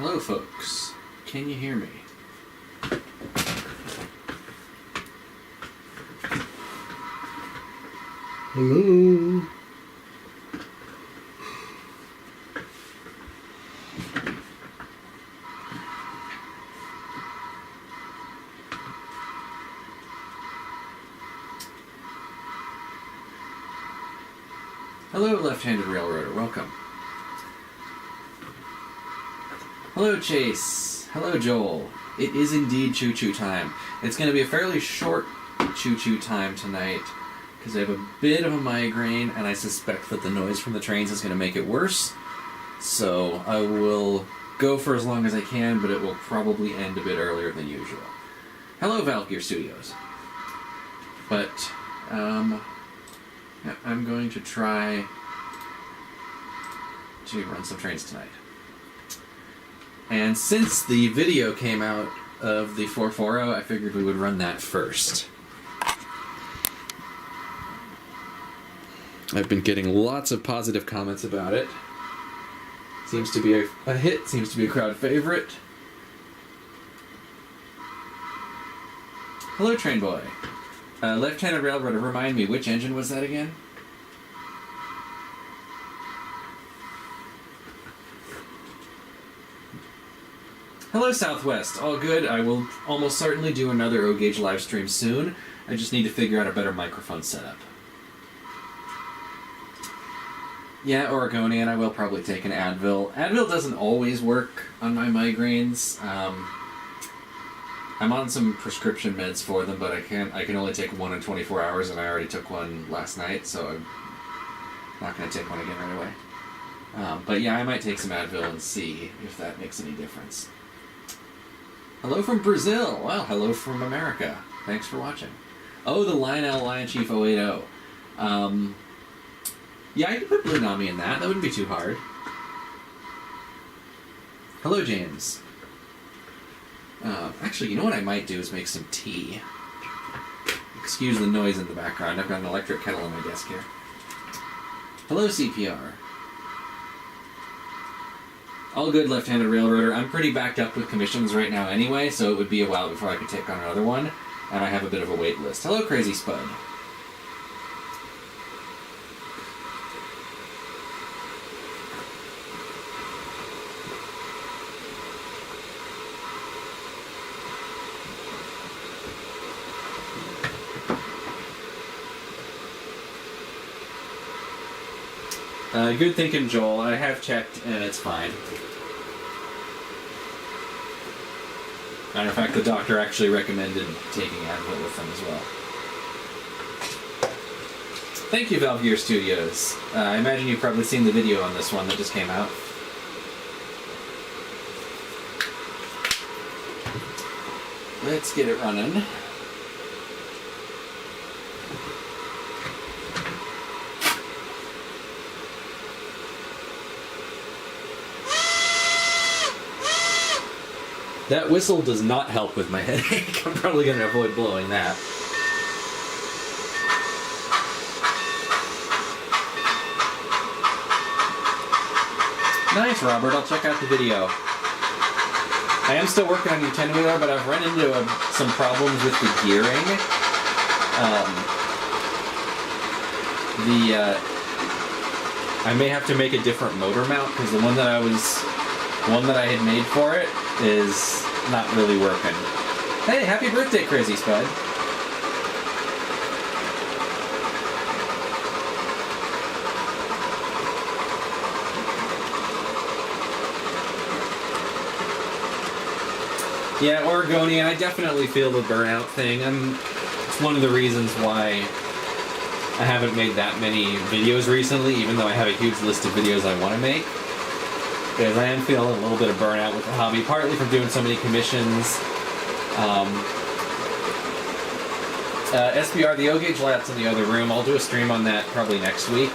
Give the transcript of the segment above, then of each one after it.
Hello, folks. Can you hear me? Hello. Hello, left-handed railroader. Welcome. Hello, Chase. Hello, Joel. It is indeed choo-choo time. It's going to be a fairly short choo-choo time tonight because I have a bit of a migraine and I suspect that the noise from the trains is going to make it worse. So I will go for as long as I can, but it will probably end a bit earlier than usual. Hello, Valkyr Studios. But, yeah, I'm going to try to run some trains tonight. And since the video came out of the 440, I figured we would run that first. I've been getting lots of positive comments about it. Seems to be a hit, seems to be a crowd favorite. Hello, Train Boy. Left-handed railroader, remind me, which engine was that again? Hello, Southwest. All good. I will almost certainly do another O-Gauge live stream soon. I just need to figure out a better microphone setup. Yeah, Oregonian, I will probably take an Advil. Advil doesn't always work on my migraines. I'm on some prescription meds for them, but I can only take one in 24 hours, and I already took one last night, so I'm not going to take one again right away. But yeah, I might take some Advil and see if that makes any difference. Hello from Brazil. Well, hello from America. Thanks for watching. Oh, the Lionel Lion Chief 080. Yeah, I could put Blue Nami in that. That wouldn't be too hard. Hello, James. Actually, you know what I might do is make some tea. Excuse the noise in the background. I've got an electric kettle on my desk here. Hello, CPR. All good, left-handed railroader. I'm pretty backed up with commissions right now anyway, so it would be a while before I could take on another one, and I have a bit of a wait list. Hello, Crazy Spud. Good thinking, Joel. I have checked, and it's fine. Matter of fact, the doctor actually recommended taking Advil with them as well. Thank you, Valve Gear Studios. I imagine you've probably seen the video on this one that just came out. Let's get it running. That whistle does not help with my headache. I'm probably going to avoid blowing that. Nice, Robert. I'll check out the video. I am still working on your 10-wheeler, but I've run into some problems with the gearing. I may have to make a different motor mount because the one that I had made for it is not really working. Hey, happy birthday, Crazy Spud. Yeah, Oregonian, I definitely feel the burnout thing. It's one of the reasons why I haven't made that many videos recently, even though I have a huge list of videos I want to make. Because I am feeling a little bit of burnout with the hobby, partly from doing so many commissions. SBR, the O-Gauge lat's in the other room. I'll do a stream on that probably next week.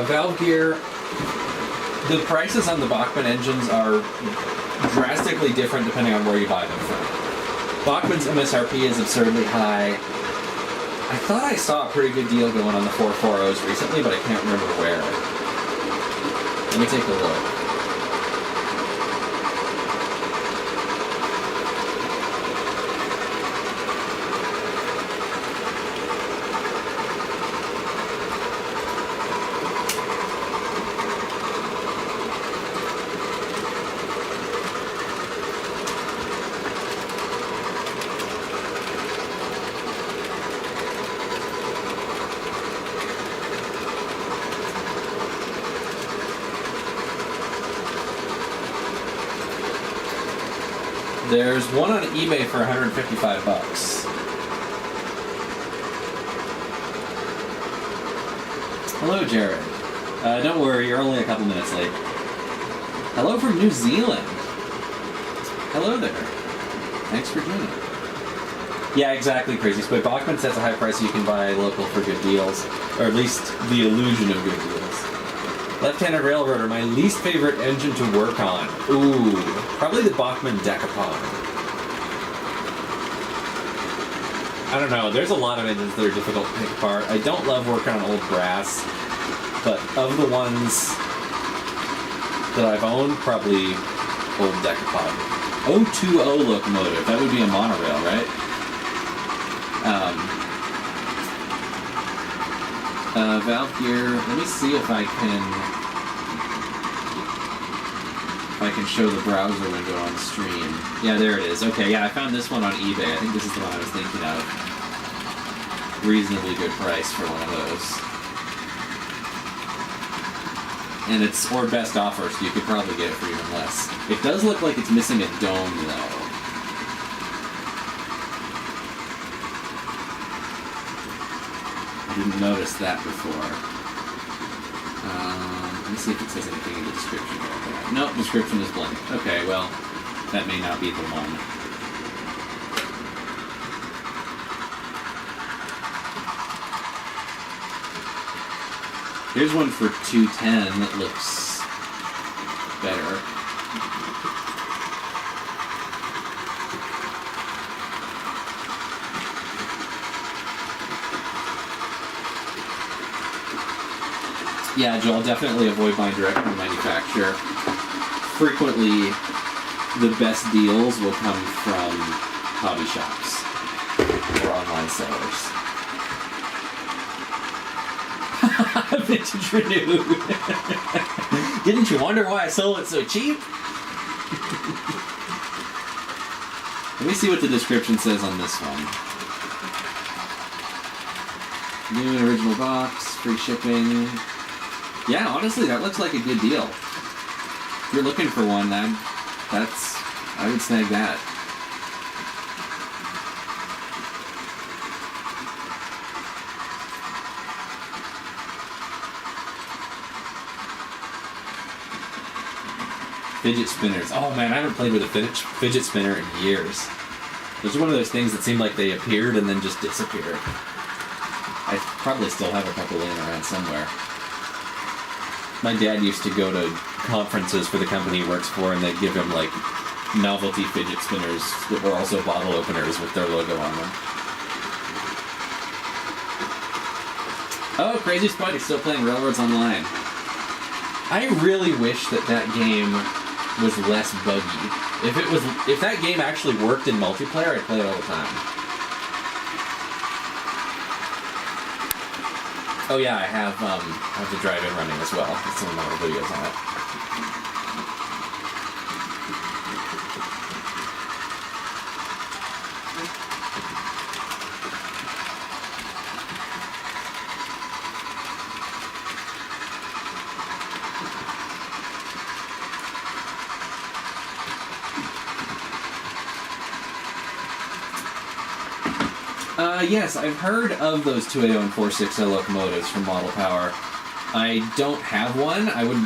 Valve Gear The prices on the Bachmann engines are drastically different depending on where you buy them from. Bachmann's MSRP is absurdly high. I thought I saw a pretty good deal going on the 440s recently, but I can't remember where. Let me take a look. There's one on eBay for $155. Hello, Jared. Don't worry, you're only a couple minutes late. Hello from New Zealand. Hello there. Thanks for joining. Yeah, exactly, Crazy Squid. Bachmann sets a high price so you can buy local for good deals, or at least the illusion of good deals. Left-handed railroader, my least favorite engine to work on. Ooh, probably the Bachmann Decapod. I don't know, there's a lot of engines that are difficult to pick apart. I don't love working on old brass, but of the ones that I've owned, probably old Decapod. 020 locomotive, that would be a monorail, right? Valve gear, let me see if I can show the browser window on the stream. Yeah, there it is. Okay, yeah, I found this one on eBay. I think this is the one I was thinking of. Reasonably good price for one of those. And it's or best offer, so you could probably get it for even less. It does look like it's missing a dome, though. Didn't notice that before. Let me see if it says anything in the description. Nope, description is blank. Okay, well, that may not be the one. Here's one for 210 that looks better. Yeah, Joel, definitely avoid buying direct from the manufacturer. Frequently, the best deals will come from hobby shops or online sellers. Vintage Renew. Didn't you wonder why I sold it so cheap? Let me see what the description says on this one. New and original box, free shipping. Yeah, honestly, that looks like a good deal. If you're looking for one, I would snag that. Fidget spinners. Oh man, I haven't played with a fidget spinner in years. Those are one of those things that seem like they appeared and then just disappeared. I probably still have a couple laying around somewhere. My dad used to go to conferences for the company he works for, and they'd give him, like, novelty fidget spinners that were also bottle openers with their logo on them. Oh, Crazy Spuddy's still playing Railroads Online. I really wish that game was less buggy. If that game actually worked in multiplayer, I'd play it all the time. Oh yeah, I have the drive-in running as well. That's some of my other videos on it. Yes, I've heard of those 280 and 460 locomotives from Model Power. I don't have one. I'm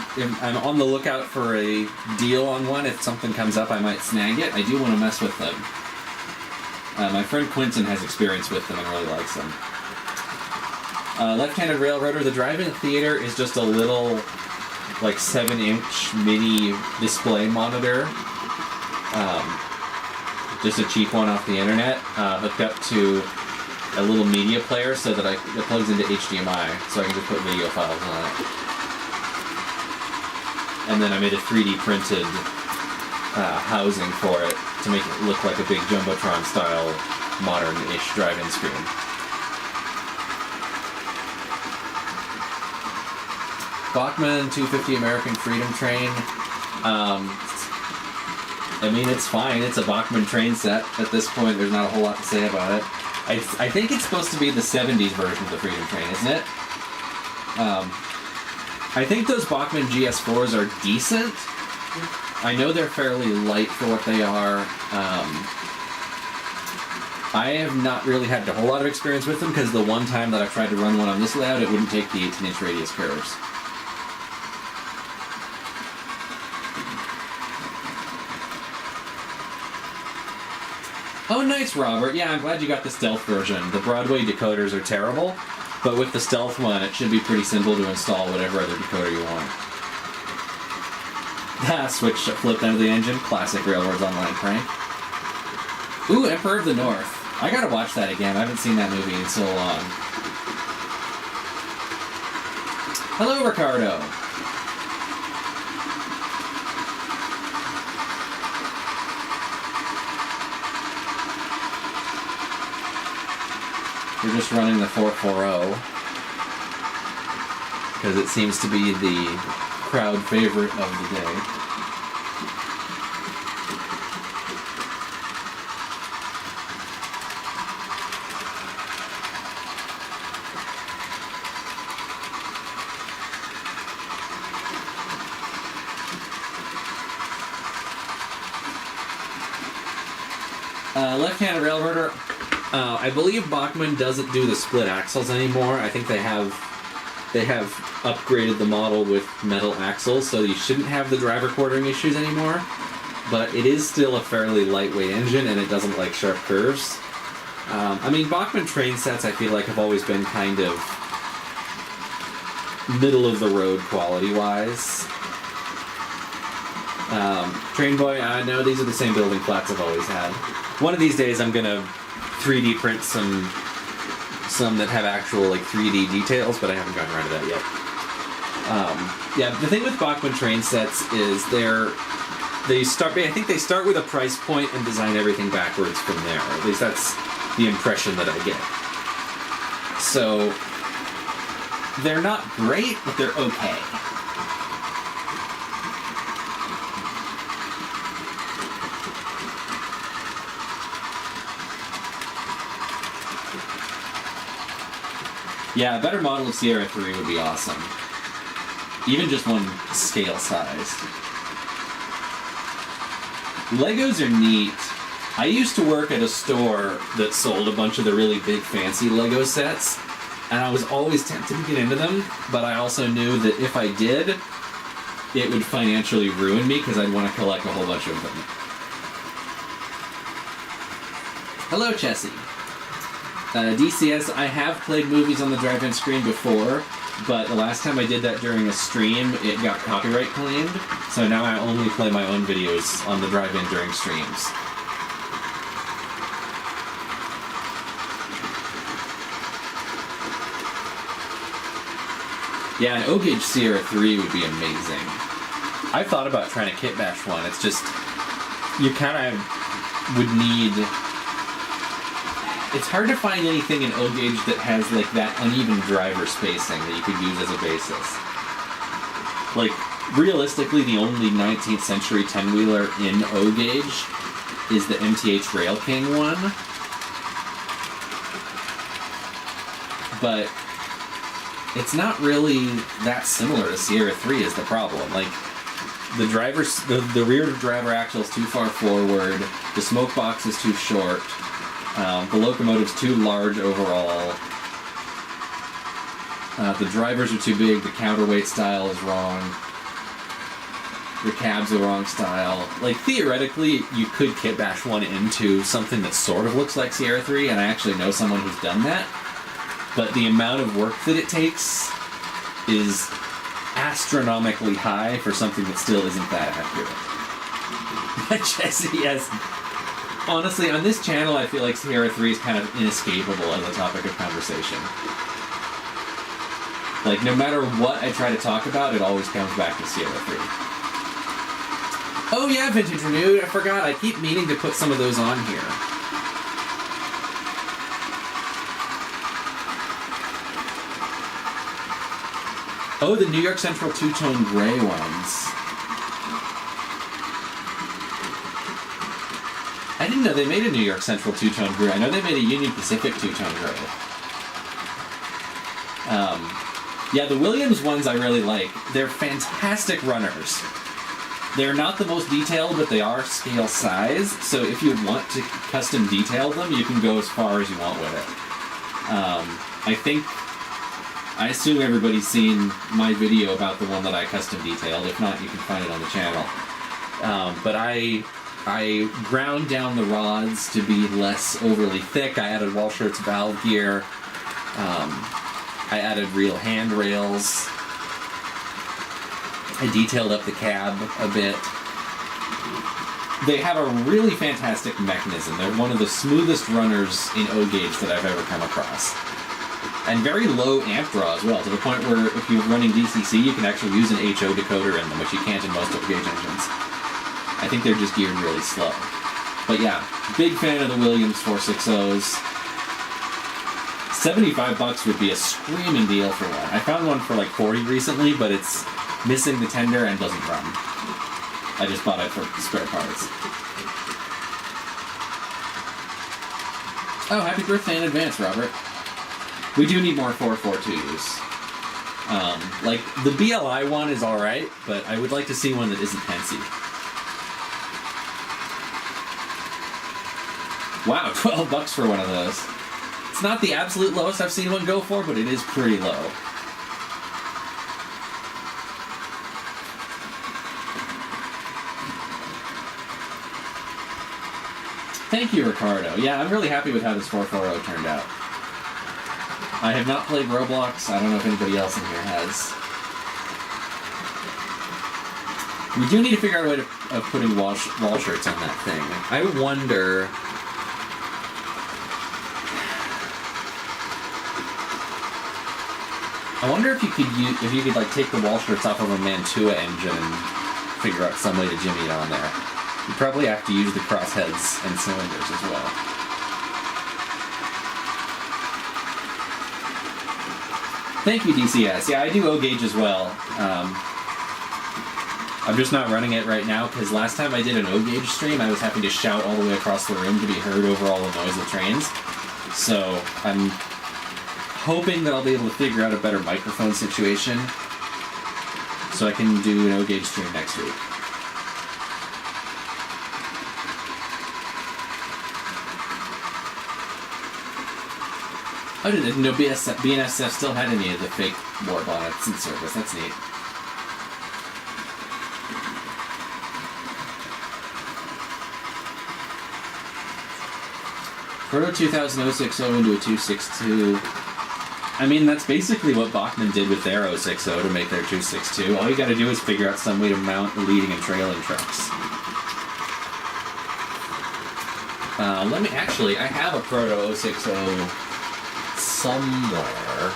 on the lookout for a deal on one. If something comes up, I might snag it. I do want to mess with them. My friend Quentin has experience with them and really likes them. Left-handed railroader. The drive-in theater is just a little like 7-inch mini display monitor. Just a cheap one off the internet, hooked up to a little media player so that it plugs into HDMI, so I can just put video files on it. And then I made a 3D printed housing for it to make it look like a big Jumbotron style modern-ish drive-in screen. Bachmann 250 American Freedom Train. I mean, it's fine. It's a Bachmann train set. At this point, there's not a whole lot to say about it. I think it's supposed to be the 70s version of the Freedom Train, isn't it? I think those Bachmann GS4s are decent. I know they're fairly light for what they are. I have not really had a whole lot of experience with them because the one time that I tried to run one on this layout, it wouldn't take the 18-inch radius curves. Oh, nice, Robert. Yeah, I'm glad you got the stealth version. The Broadway decoders are terrible, but with the stealth one, it should be pretty simple to install whatever other decoder you want. Switch flipped under the engine. Classic Railroads Online prank. Ooh, Emperor of the North. I gotta watch that again. I haven't seen that movie in so long. Hello, Ricardo. We're just running the 440 because it seems to be the crowd favorite of the day. Left-handed railroader. I believe Bachmann doesn't do the split axles anymore. I think they have upgraded the model with metal axles, so you shouldn't have the driver quartering issues anymore. But it is still a fairly lightweight engine, and it doesn't like sharp curves. I mean, Bachmann train sets, I feel like, have always been kind of middle-of-the-road quality-wise. Train Boy, I know these are the same building plats I've always had. One of these days I'm gonna 3D print some that have actual like 3D details, but I haven't gotten around to that yet. Yeah, the thing with Bachmann train sets is I think they start with a price point and design everything backwards from there. At least that's the impression that I get. So they're not great, but they're okay. Yeah, a better model of Sierra 3 would be awesome. Even just one scale size. Legos are neat. I used to work at a store that sold a bunch of the really big fancy Lego sets, and I was always tempted to get into them, but I also knew that if I did, it would financially ruin me because I'd want to collect a whole bunch of them. Hello, Chessie. DCS, I have played movies on the drive-in screen before, but the last time I did that during a stream, it got copyright claimed, so now I only play my own videos on the drive-in during streams. Yeah, an O-Gauge Sierra 3 would be amazing. I've thought about trying to kit bash one, it's just, you kind of would need... It's hard to find anything in O-Gauge that has, like, that uneven driver spacing that you could use as a basis. Like, realistically, the only 19th century 10-wheeler in O-Gauge is the MTH Rail King one. But it's not really that similar to Sierra 3 is the problem. Like, the rear driver axle is too far forward, the smoke box is too short, the locomotive's too large overall. The drivers are too big, the counterweight style is wrong. The cab's the wrong style. Like, theoretically, you could kit bash one into something that sort of looks like Sierra 3, and I actually know someone who's done that. But the amount of work that it takes is astronomically high for something that still isn't that accurate. Jesse, yes. Honestly, on this channel, I feel like Sierra 3 is kind of inescapable as a topic of conversation. Like, no matter what I try to talk about, it always comes back to Sierra 3. Oh yeah, Vintage Renewed, I forgot. I keep meaning to put some of those on here. Oh, the New York Central two-tone gray ones. I didn't know they made a New York Central two-tone gray. I know they made a Union Pacific two-tone gray. Yeah, the Williams ones I really like. They're fantastic runners. They're not the most detailed, but they are scale size. So if you want to custom detail them, you can go as far as you want with it. I assume everybody's seen my video about the one that I custom detailed. If not, you can find it on the channel. But I ground down the rods to be less overly thick. I added Walschaerts valve gear. I added real handrails. I detailed up the cab a bit. They have a really fantastic mechanism. They're one of the smoothest runners in O-gauge that I've ever come across. And very low amp draw as well, to the point where if you're running DCC, you can actually use an HO decoder in them, which you can't in most O-gauge engines. I think they're just geared really slow. But yeah, big fan of the Williams 460s. $75 would be a screaming deal for one. I found one for like $40 recently, but it's missing the tender and doesn't run. I just bought it for spare parts. Oh, happy birthday in advance, Robert. We do need more 442s. Like, the BLI one is alright, but I would like to see one that isn't Pensy. Wow, $12 for one of those. It's not the absolute lowest I've seen one go for, but it is pretty low. Thank you, Ricardo. Yeah, I'm really happy with how this 440 turned out. I have not played Roblox. I don't know if anybody else in here has. We do need to figure out a way of putting Walschaerts on that thing. I wonder... if you could like take the Walschaerts off of a Mantua engine and figure out some way to jimmy it on there. You probably have to use the crossheads and cylinders as well. Thank you, DCS. Yeah, I do O-gauge as well. I'm just not running it right now because last time I did an O-gauge stream, I was having to shout all the way across the room to be heard over all the noise of trains. So I'm hoping that I'll be able to figure out a better microphone situation so I can do an O-gauge stream next week. I didn't know BNSF still had any of the fake war bonnets in service. That's neat. Proto 2060 into a 262. I mean, that's basically what Bachmann did with their 060 to make their 262. All you gotta do is figure out some way to mount the leading and trailing trucks. I have a Proto 060 somewhere.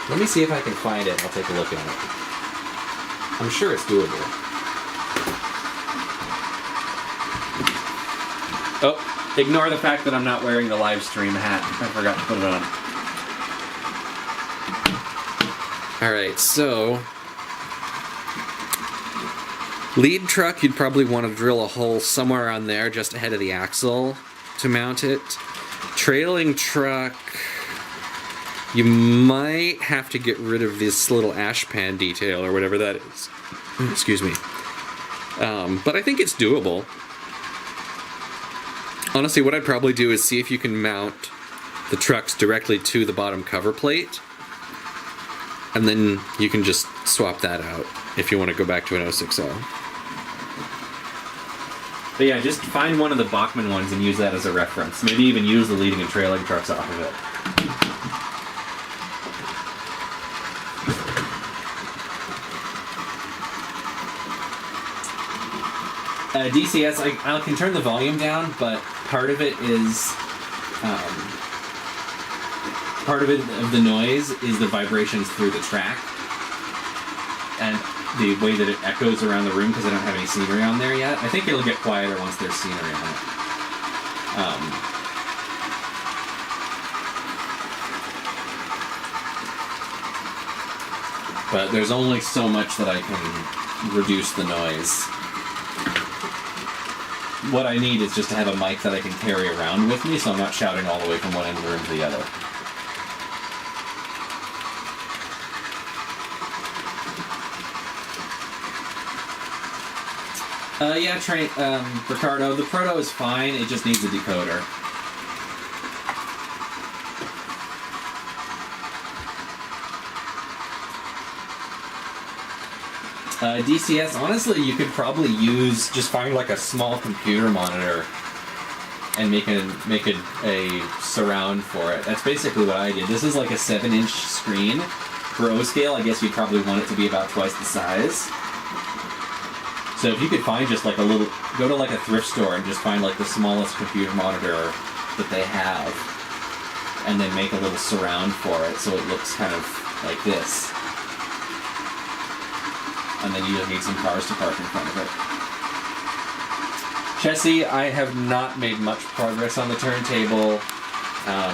Let me see if I can find it. I'll take a look at it. I'm sure it's doable. Oh, ignore the fact that I'm not wearing the live stream hat. I forgot to put it on. Alright, so... lead truck, you'd probably want to drill a hole somewhere on there just ahead of the axle to mount it. Trailing truck... you might have to get rid of this little ash pan detail or whatever that is. Excuse me. But I think it's doable. Honestly, what I'd probably do is see if you can mount the trucks directly to the bottom cover plate. And then you can just swap that out if you want to go back to an 060. But yeah, just find one of the Bachmann ones and use that as a reference. Maybe even use the leading and trailing trucks off of it. DCS, I can turn the volume down, but part of it is part of the noise is the vibrations through the track and the way that it echoes around the room because I don't have any scenery on there yet. I think it'll get quieter once there's scenery on it. But there's only so much that I can reduce the noise. What I need is just to have a mic that I can carry around with me so I'm not shouting all the way from one end of the room to the other. Ricardo, the Proto is fine, it just needs a decoder. DCS, honestly, you could probably just find like a small computer monitor and make a surround for it. That's basically what I did. This is like a 7-inch screen. For O-scale, I guess you'd probably want it to be about twice the size. So if you could find just like go to like a thrift store and just find like the smallest computer monitor that they have, and then make a little surround for it so it looks kind of like this. And then you just need some cars to park in front of it. Chessie, I have not made much progress on the turntable.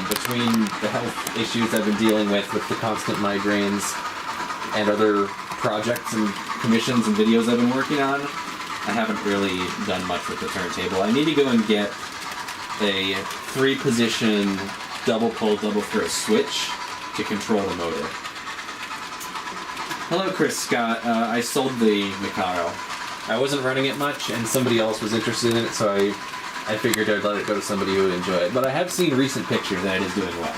Between the health issues I've been dealing with the constant migraines and other projects and commissions and videos I've been working on, I haven't really done much with the turntable. I need to go and get a 3-position double pull, double throw switch to control the motor. Hello, Chris Scott. I sold the Mikado. I wasn't running it much, and somebody else was interested in it, so I figured I'd let it go to somebody who would enjoy it. But I have seen recent pictures that it is doing well.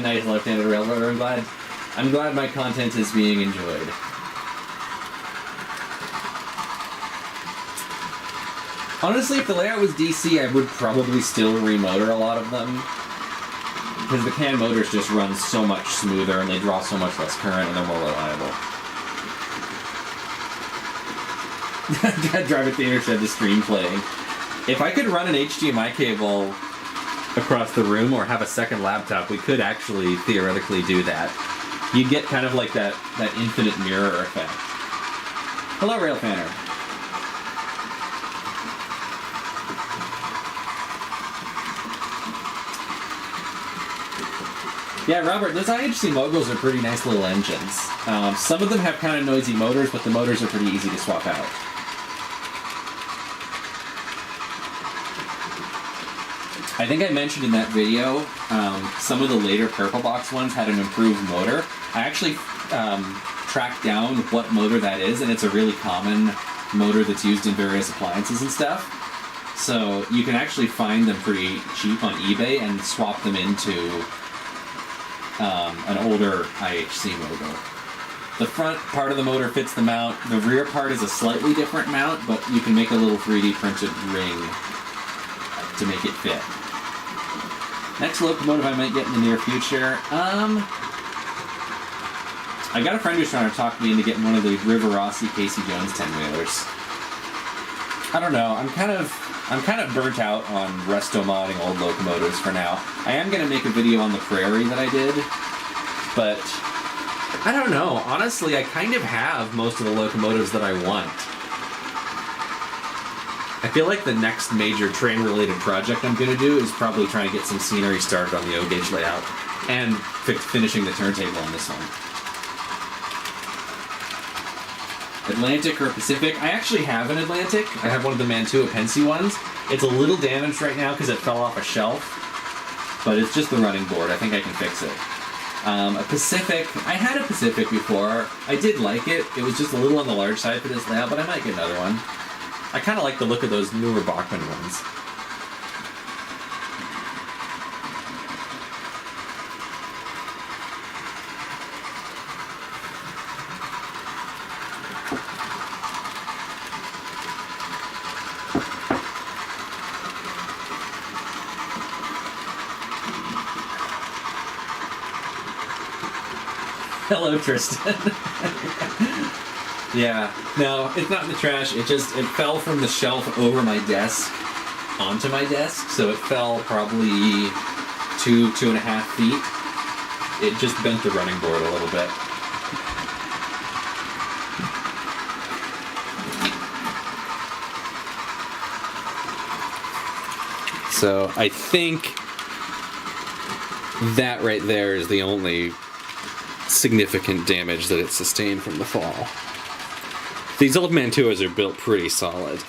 Nice left-handed railroader. I'm glad my content is being enjoyed. Honestly, if the layout was DC, I would probably still remotor a lot of them. Because the CAN motors just run so much smoother and they draw so much less current and they're more reliable. Drive at Theater said the stream playing. If I could run an HDMI cable across the room or have a second laptop, we could actually theoretically do that. You'd get kind of like that infinite mirror effect. Hello, Railfanner. Yeah, Robert, those IHC Moguls are pretty nice little engines. Some of them have kind of noisy motors, but the motors are pretty easy to swap out. I think I mentioned in that video, some of the later Purple Box ones had an improved motor. I actually tracked down what motor that is, and it's a really common motor that's used in various appliances and stuff. So you can actually find them pretty cheap on eBay and swap them into an older IHC Mogul. The front part of the motor fits the mount. The rear part is a slightly different mount, but you can make a little 3D printed ring to make it fit. Next locomotive I might get in the near future. I got a friend who's trying to talk me into getting one of the River Rossi Casey Jones 10-wheelers. I don't know. I'm kind of burnt out on resto modding old locomotives for now. I am going to make a video on the Prairie that I did, but I don't know. Honestly, I kind of have most of the locomotives that I want. I feel like the next major train-related project I'm going to do is probably trying to get some scenery started on the O-gauge layout and finishing the turntable on this one. Atlantic or Pacific? I actually have an Atlantic. I have one of the Mantua Pensy ones. It's a little damaged right now because it fell off a shelf, but it's just the running board. I think I can fix it. A Pacific. I had a Pacific before. I did like it. It was just a little on the large side for this layout, but I might get another one. I kind of like the look of those newer Bachmann ones. Hello, Tristan. Yeah, no, it's not in the trash. It fell from the shelf over my desk onto my desk, so it fell probably 2.5 feet. It just bent the running board a little bit. So I think that right there is the only significant damage that it sustained from the fall. These old Mantuas are built pretty solid.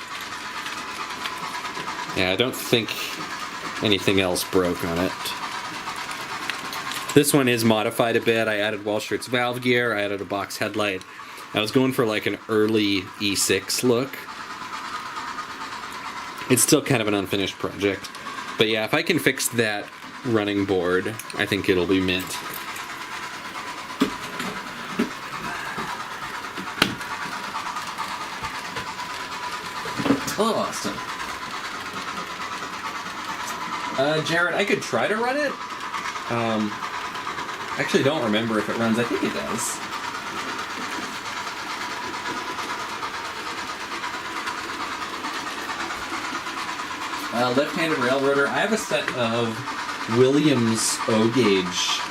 Yeah, I don't think anything else broke on it. This one is modified a bit. I added Walschaerts valve gear, I added a box headlight. I was going for like an early E6 look. It's still kind of an unfinished project. But yeah, if I can fix that running board, I think it'll be mint. Hello, Austin. Jared, I could try to run it. Actually don't remember if it runs. I think it does. Left-handed railroader. I have a set of Williams O-gauge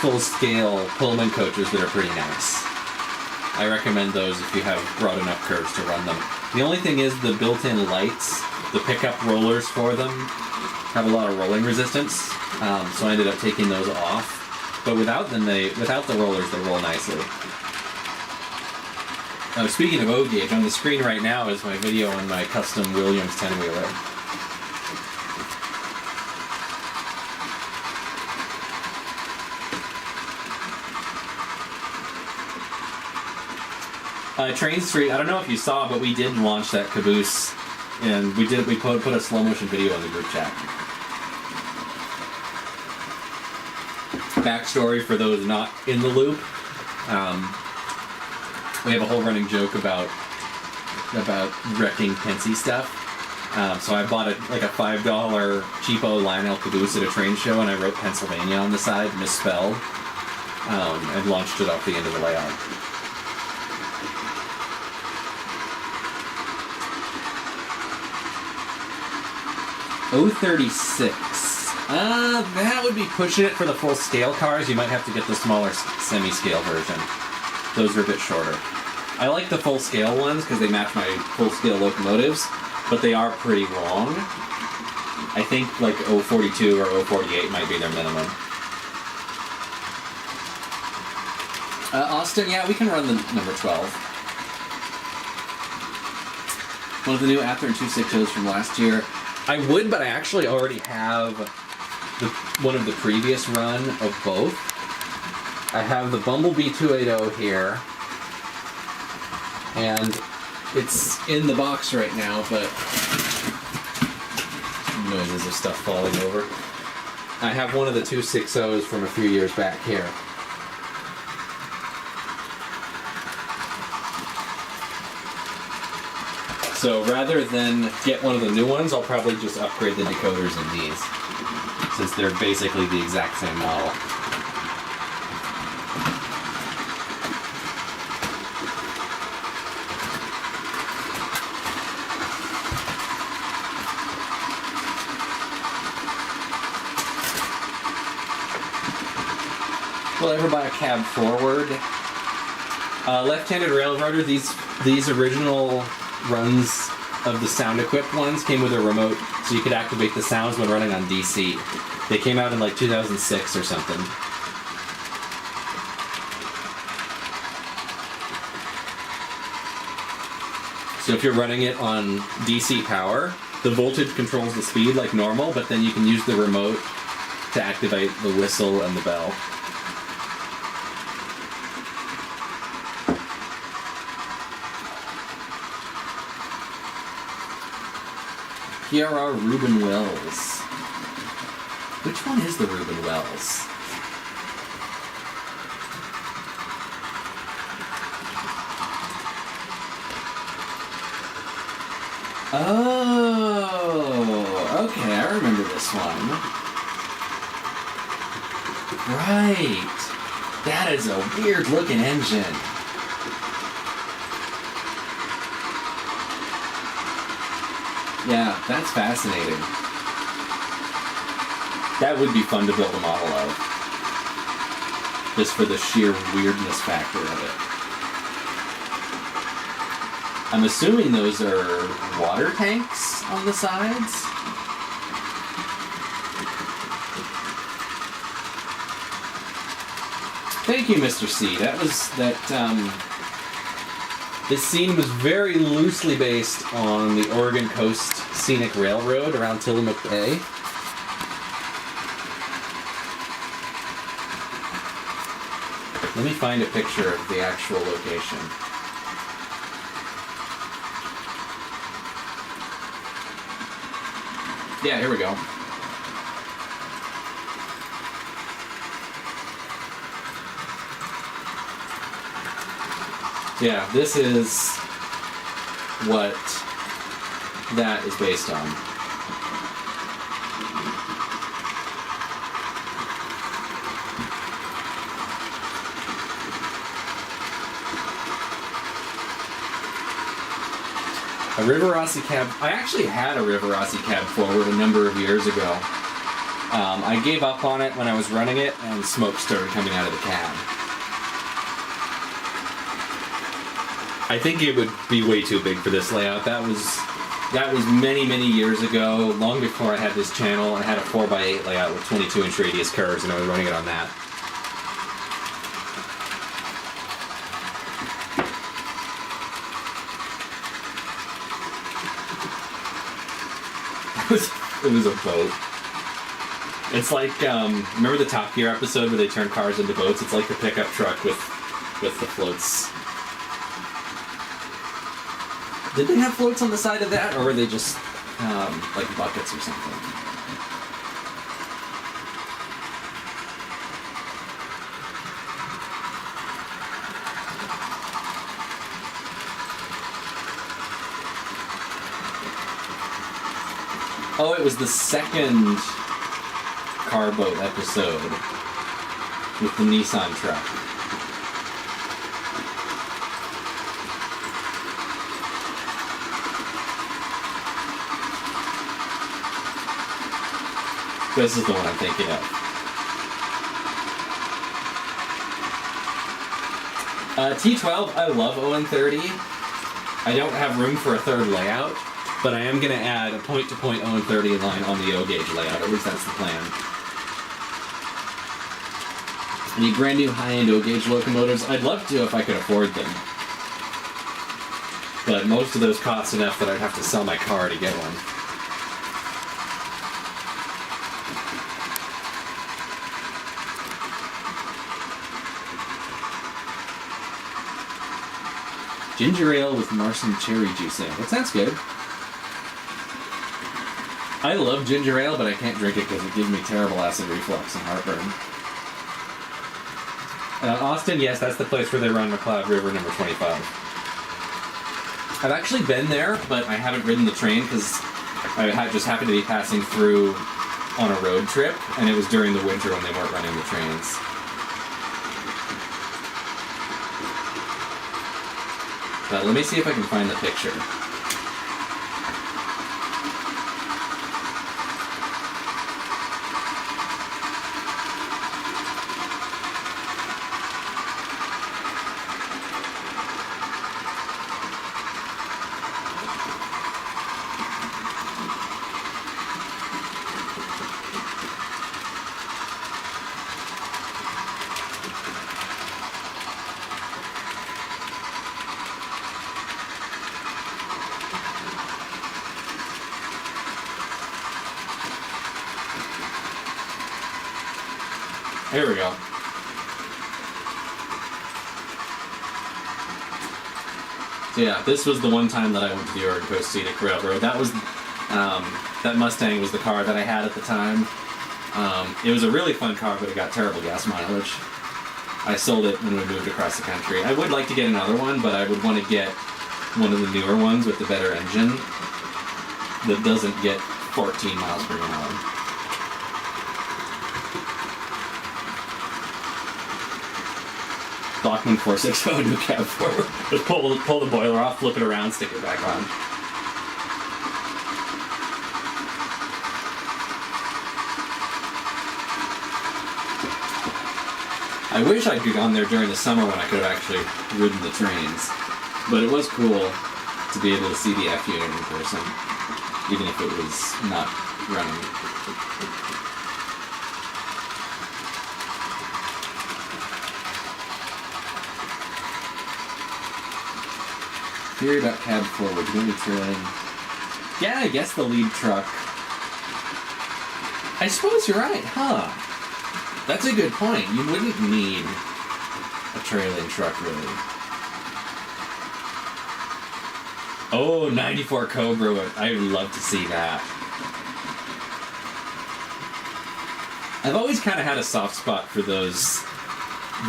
full-scale Pullman coaches that are pretty nice. I recommend those if you have broad enough curves to run them. The only thing is the built-in lights, the pickup rollers for them, have a lot of rolling resistance, so I ended up taking those off. But without them, without the rollers, they roll nicely. Speaking of O-gauge, on the screen right now is my video on my custom Williams 10-wheeler. Train Street, I don't know if you saw, but we did launch that caboose, and we put a slow motion video in the group chat. Backstory for those not in the loop. We have a whole running joke about wrecking Pensy stuff. So I bought a $5 cheapo Lionel caboose at a train show, and I wrote Pennsylvania on the side, misspelled, and launched it off the end of the layout. 036. That would be pushing it for the full scale cars. You might have to get the smaller semi-scale version. Those are a bit shorter. I like the full scale ones because they match my full scale locomotives, but they are pretty long. I think like 042 or 048 might be their minimum. Austin, yeah, we can run the number 12. One of the new Athearn 260s from last year. I would, but I actually already have one of the previous run of both. I have the Bumblebee 280 here, and it's in the box right now, but noises of stuff falling over. I have one of the 260s from a few years back here. So rather than get one of the new ones, I'll probably just upgrade the decoders in these, since they're basically the exact same model. Will I ever buy a cab forward? Left-handed railroader, these original runs of the sound-equipped ones came with a remote, so you could activate the sounds when running on DC. They came out in like 2006 or something. So if you're running it on DC power, the voltage controls the speed like normal, but then you can use the remote to activate the whistle and the bell. Here are Reuben Wells. Which one is the Reuben Wells? Oh, okay, I remember this one. Right. That is a weird looking engine. Yeah, that's fascinating. That would be fun to build a model of. Just for the sheer weirdness factor of it. I'm assuming those are water tanks on the sides. Thank you, Mr. C. This scene was very loosely based on the Oregon Coast Scenic Railroad around Tillamook Bay. Let me find a picture of the actual location. Yeah, here we go. Yeah, this is what that is based on. A Rivarossi cab. I actually had a Rivarossi cab forward a number of years ago. I gave up on it when I was running it, and smoke started coming out of the cab. I think it would be way too big for this layout. That was many, many years ago, long before I had this channel. I had a 4x8 layout with 22-inch radius curves, and I was running it on that. It was a boat. It's like, remember the Top Gear episode where they turn cars into boats? It's like the pickup truck with the floats. Did they have floats on the side of that, or were they just, like buckets or something? Oh, it was the second car boat episode with the Nissan truck. This is the one I'm thinking of. T12, I love ON30. I don't have room for a third layout, but I am going to add a point-to-point ON30 line on the O-gauge layout. At least that's the plan. I need brand new high-end O-gauge locomotives. I'd love to if I could afford them. But most of those cost enough that I'd have to sell my car to get one. Ginger ale with Marson cherry juice in it. That sounds good. I love ginger ale, but I can't drink it because it gives me terrible acid reflux and heartburn. Austin, yes, that's the place where they run McLeod River number 25. I've actually been there, but I haven't ridden the train because I just happened to be passing through on a road trip, and it was during the winter when they weren't running the trains. Let me see if I can find the picture. Here we go. So yeah, this was the one time that I went to the Oregon Coast Scenic Railroad. That was, that Mustang was the car that I had at the time. It was a really fun car, but it got terrible gas mileage. I sold it when we moved across the country. I would like to get another one, but I would want to get one of the newer ones with the better engine that doesn't get 14 miles per gallon. Bachmann 460 new cab forward. Just pull the boiler off, flip it around, stick it back on. I wish I could have gone there during the summer when I could have actually ridden the trains. But it was cool to be able to see the F unit in person, even if it was not running. Theory about cab forward, going to be trailing. Yeah, I guess the lead truck. I suppose you're right, huh? That's a good point. You wouldn't need a trailing truck, really. Oh, 94 Cobra. I would love to see that. I've always kind of had a soft spot for the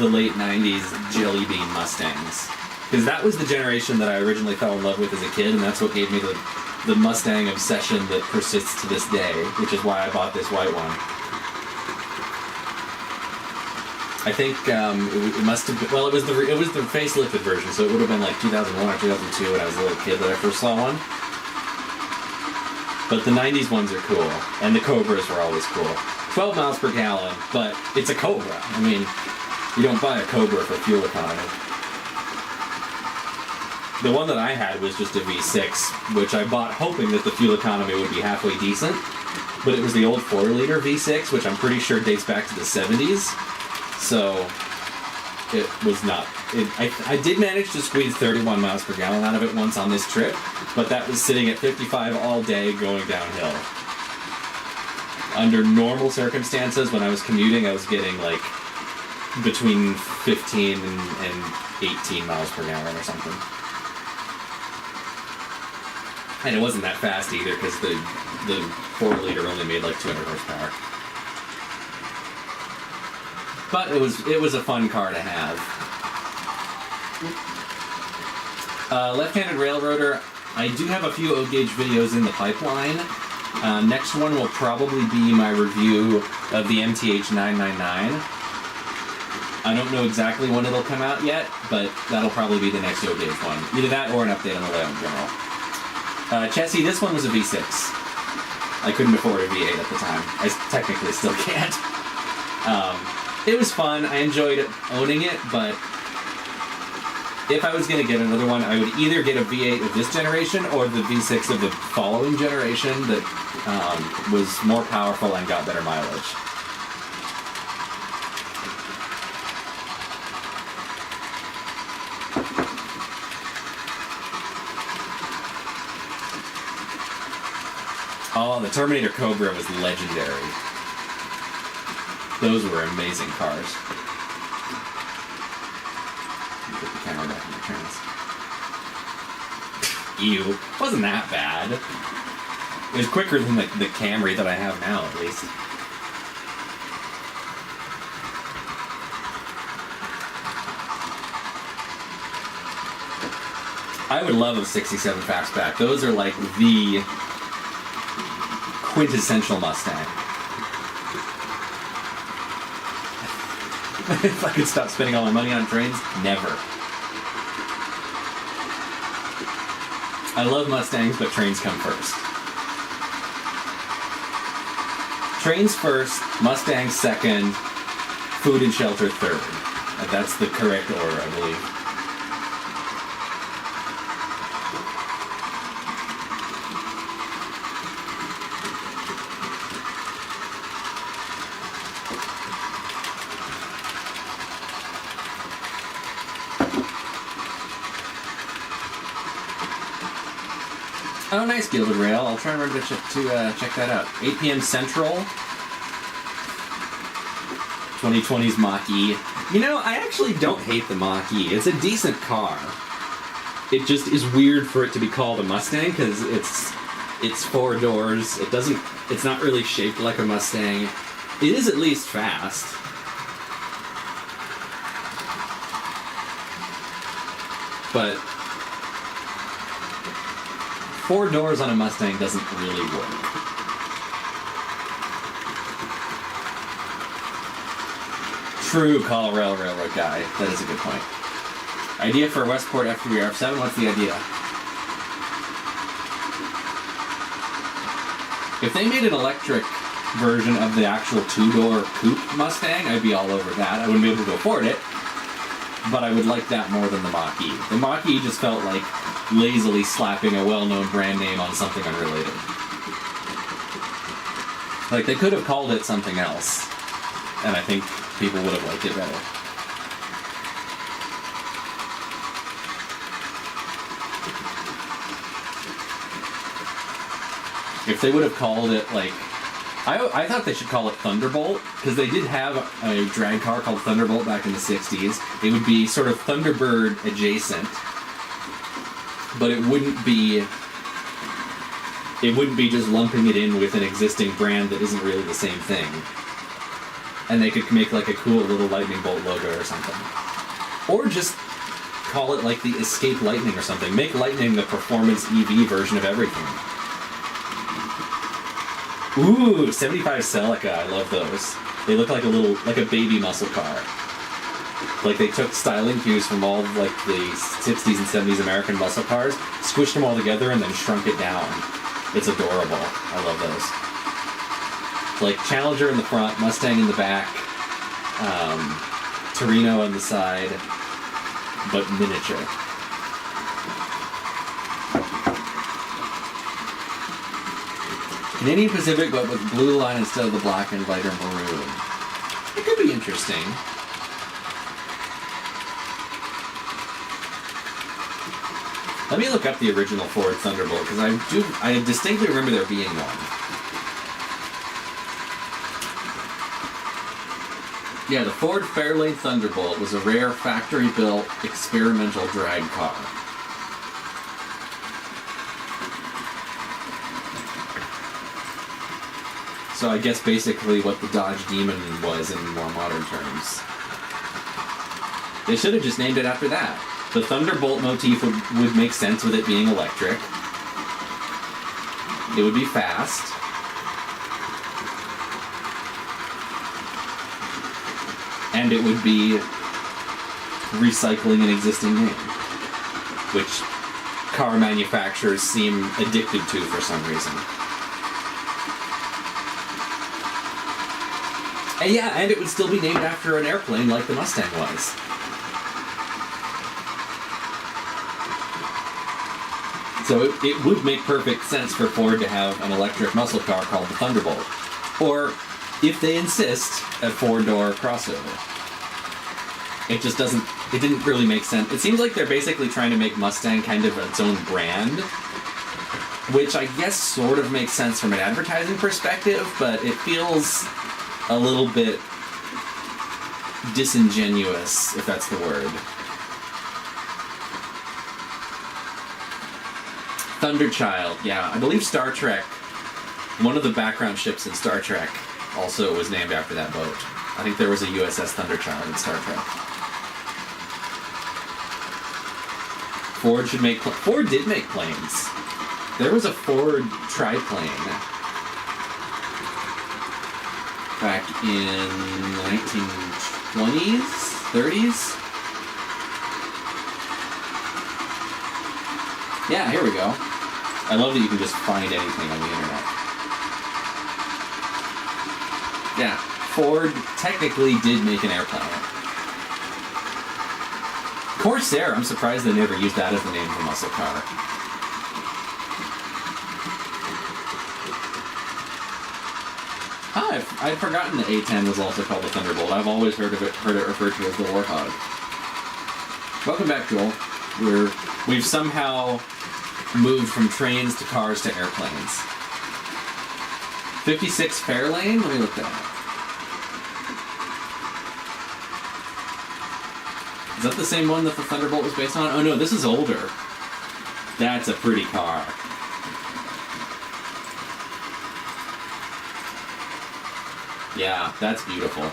late 90s Jelly Bean Mustangs. Because that was the generation that I originally fell in love with as a kid, and that's what gave me the Mustang obsession that persists to this day, which is why I bought this white one. I think it must have been, well, it was the facelifted version, so it would have been like 2001 or 2002 when I was a little kid that I first saw one. But the 90s ones are cool, and the Cobras were always cool. 12 miles per gallon, but it's a Cobra. I mean, you don't buy a Cobra for fuel economy. The one that I had was just a V6, which I bought hoping that the fuel economy would be halfway decent, but it was the old 4-liter V6, which I'm pretty sure dates back to the 70s, so it was not... I did manage to squeeze 31 miles per gallon out of it once on this trip, but that was sitting at 55 all day going downhill. Under normal circumstances, when I was commuting, I was getting like between 15 and 18 miles per gallon or something. And it wasn't that fast either, because the 4-liter only made like 200 horsepower. But it was a fun car to have. Left-handed railroader, I do have a few O-Gauge videos in the pipeline. Next one will probably be my review of the MTH 999. I don't know exactly when it'll come out yet, but that'll probably be the next O-Gauge one. Either that or an update on the layout in general. Chessie, this one was a V6. I couldn't afford a V8 at the time. I technically still can't. It was fun. I enjoyed owning it, but if I was going to get another one, I would either get a V8 of this generation or the V6 of the following generation that was more powerful and got better mileage. Oh, the Terminator Cobra was legendary. Those were amazing cars. Put the camera back in the trans. Ew. Wasn't that bad. It was quicker than the Camry that I have now, at least. I would love a 67 Fastback. Those are like the quintessential Mustang. If I could stop spending all my money on trains, never. I love Mustangs, but trains come first. Trains first, Mustangs second, food and shelter third. That's the correct order, I believe. Oh, nice, Gilded Rail. I'll try and remember to check that out. 8 p.m. Central. 2020's Mach-E. You know, I actually don't hate the Mach-E. It's a decent car. It just is weird for it to be called a Mustang, because it's 4 doors. It's not really shaped like a Mustang. It is at least fast. But 4 doors on a Mustang doesn't really work. true Colorado Railroad guy. That is a good point. Idea for a Westport F3 or F7? What's the idea? If they made an electric version of the actual two-door coupe Mustang, I'd be all over that. I wouldn't be able to afford it, but I would like that more than the Mach-E. The Mach-E just felt like lazily slapping a well-known brand name on something unrelated. Like, they could have called it something else, and I think people would have liked it better. If they would have called it, like... I thought they should call it Thunderbolt, because they did have a drag car called Thunderbolt back in the 60s. It would be sort of Thunderbird adjacent, but it wouldn't be just lumping it in with an existing brand that isn't really the same thing. And they could make like a cool little Lightning Bolt logo or something. Or just call it like the Escape Lightning or something. Make Lightning the performance EV version of everything. Ooh, 75 Celica, I love those. They look like a baby muscle car. Like they took styling cues from all of like the 60s and 70s American muscle cars, squished them all together, and then shrunk it down. It's adorable. I love those. Like Challenger in the front, Mustang in the back, Torino on the side, but miniature. Canadian Pacific, but with blue line instead of the black and lighter maroon. It could be interesting. Let me look up the original Ford Thunderbolt, because I distinctly remember there being one. Yeah, the Ford Fairlane Thunderbolt was a rare factory-built experimental drag car. So I guess basically what the Dodge Demon was in more modern terms. They should have just named it after that. The Thunderbolt motif would make sense with it being electric. It would be fast. And it would be recycling an existing name, which car manufacturers seem addicted to for some reason. And yeah, and it would still be named after an airplane like the Mustang was. So it would make perfect sense for Ford to have an electric muscle car called the Thunderbolt. Or, if they insist, a four-door crossover. It just didn't really make sense. It seems like they're basically trying to make Mustang kind of its own brand, which I guess sort of makes sense from an advertising perspective, but it feels a little bit disingenuous, if that's the word. Thunderchild, yeah. I believe Star Trek, one of the background ships in Star Trek also was named after that boat. I think there was a USS Thunderchild in Star Trek. Ford did make planes. There was a Ford triplane back in the 1920s, 30s. Yeah, here we go. I love that you can just find anything on the internet. Yeah, Ford technically did make an airplane. Corsair, I'm surprised they never used that as the name of a muscle car. I'd forgotten the A10 was also called the Thunderbolt. I've always heard it referred to as the Warthog. Welcome back, Joel. We've somehow moved from trains to cars to airplanes. 56 Fairlane? Let me look that up. Is that the same one that the Thunderbolt was based on? Oh no, this is older. That's a pretty car. Yeah, that's beautiful.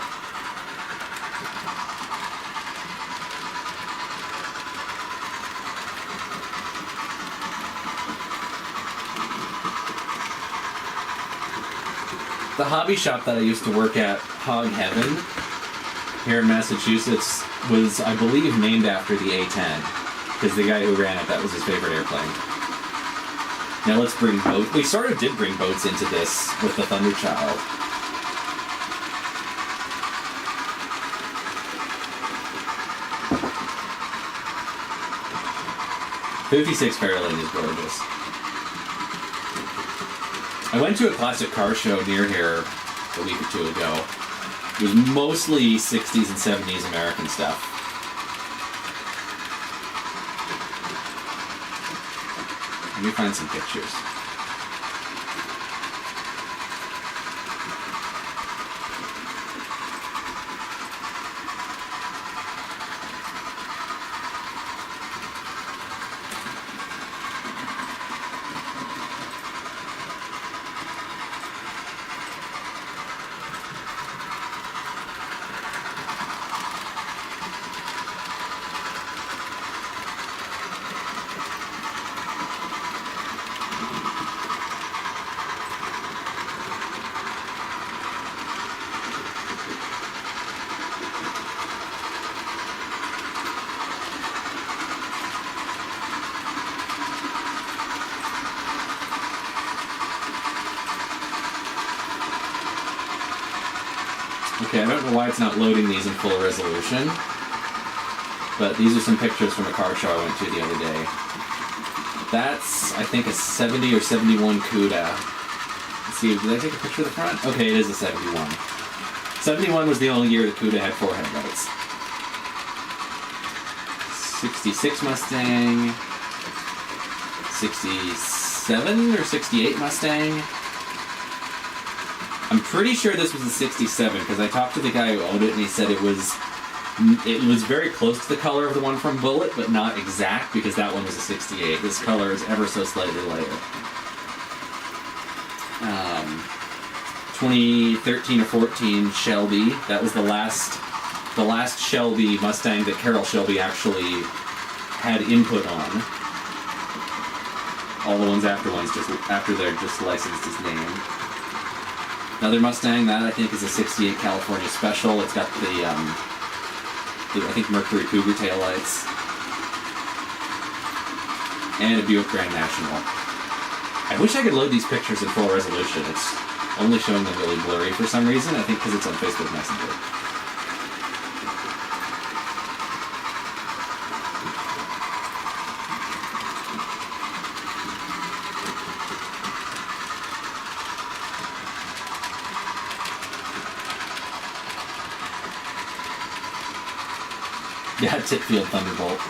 The hobby shop that I used to work at, Hog Heaven, here in Massachusetts was, I believe, named after the A-10. Because the guy who ran it, that was his favorite airplane. Now let's bring boats. We sort of did bring boats into this with the Thunderchild. '56 Fairlane is gorgeous. I went to a classic car show near here a week or two ago. It was mostly 60s and 70s American stuff. Let me find some pictures. Okay, I don't know why it's not loading these in full resolution, but these are some pictures from a car show I went to the other day. That's, I think, a 70 or 71 CUDA. Let's see, did I take a picture of the front? Okay, it is a 71. 71 was the only year the CUDA had 4 headlights. 66 Mustang, 67 or 68 Mustang. I'm pretty sure this was a 67 because I talked to the guy who owned it and he said it was very close to the color of the one from Bullitt, but not exact because that one was a 68. This color is ever so slightly lighter. 2013 or 14 Shelby. That was the last Shelby Mustang that Carroll Shelby actually had input on. All the ones after they're just licensed his name. Another Mustang, that I think is a 68 California Special. It's got the I think Mercury Cougar taillights. And a Buick Grand National. I wish I could load these pictures in full resolution. It's only showing them really blurry for some reason. I think because it's on Facebook Messenger. Yeah, Titfield Thunderbolt.